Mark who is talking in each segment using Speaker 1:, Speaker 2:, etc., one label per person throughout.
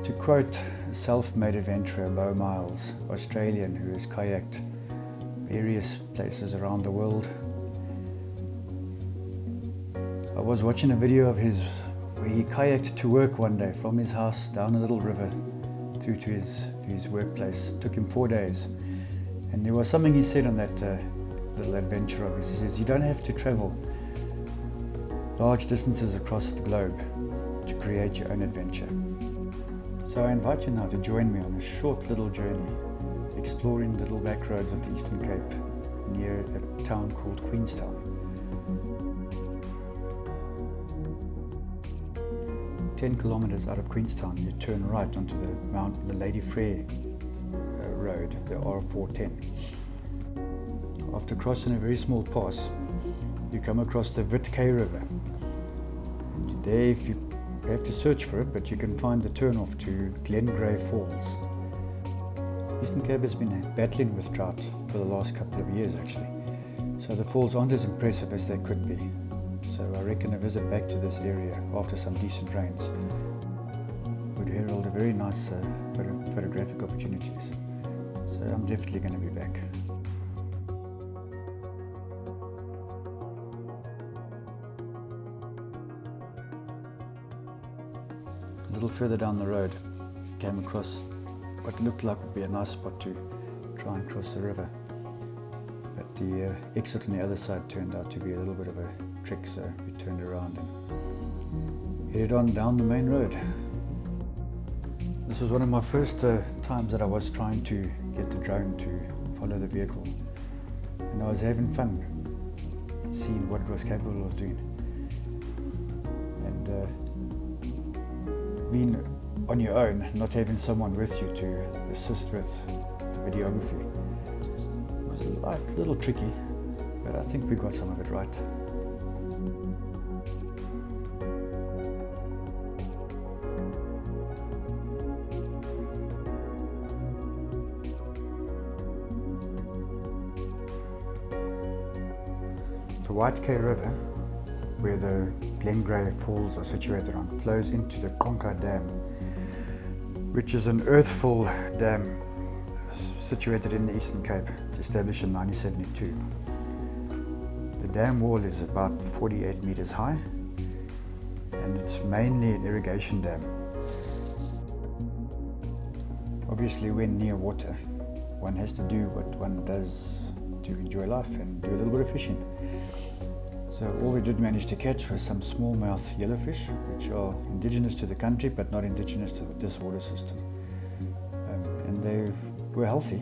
Speaker 1: To quote self-made adventurer Bo Miles, Australian, who has kayaked various places around the world, I was watching a video of his where he kayaked to work one day from his house down a little river through to his workplace. It took him 4 days. And there was something he said on that little adventure of his. He says, you don't have to travel large distances across the globe to create your own adventure. So I invite you now to join me on a short little journey exploring the little back roads of the Eastern Cape near a town called Queenstown. 10 kilometers out of Queenstown, you turn right onto the Lady Frere road, the R410. After crossing a very small pass, you come across the Witkay River. And there, if you have to search for it, but you can find the turnoff to Glengrey Falls. Eastern Cape has been battling with drought for the last couple of years actually, so the falls aren't as impressive as they could be. So I reckon a visit back to this area after some decent rains would herald a very nice photographic opportunities. So I'm definitely going to be back. A little further down the road, came across what looked like would be a nice spot to try and cross the river. But the exit on the other side turned out to be a little bit of a trick, so we turned around and headed on down the main road. This was one of my first times that I was trying to get the drone to follow the vehicle, and I was having fun seeing what it was capable of doing. And being on your own, not having someone with you to assist with the videography, was a little tricky, but I think we got some of it right. The Witkay River, where the Glengrey Falls are situated on, flows into the Concar Dam, which is an earthfall dam situated in the Eastern Cape, established in 1972. The dam wall is about 48 meters high, and it's mainly an irrigation dam. Obviously, when near water, one has to do what one does to enjoy life and do a little bit of fishing. So all we did manage to catch was some smallmouth yellowfish, which are indigenous to the country but not indigenous to this water system. And they were healthy,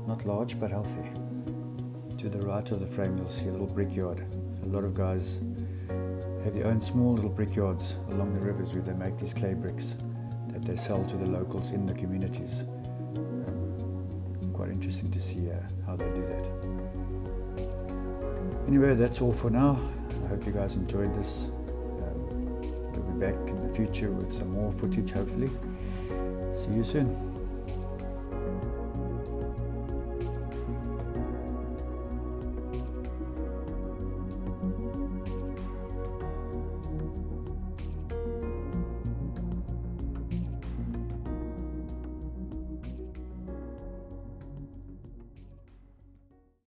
Speaker 1: not large but healthy. To the right of the frame you'll see a little brickyard. A lot of guys have their own small little brickyards along the rivers where they make these clay bricks that they sell to the locals in the communities. Quite interesting to see how they do that. Anyway, that's all for now. I hope you guys enjoyed this. We'll be back in the future with some more footage, hopefully. See you soon.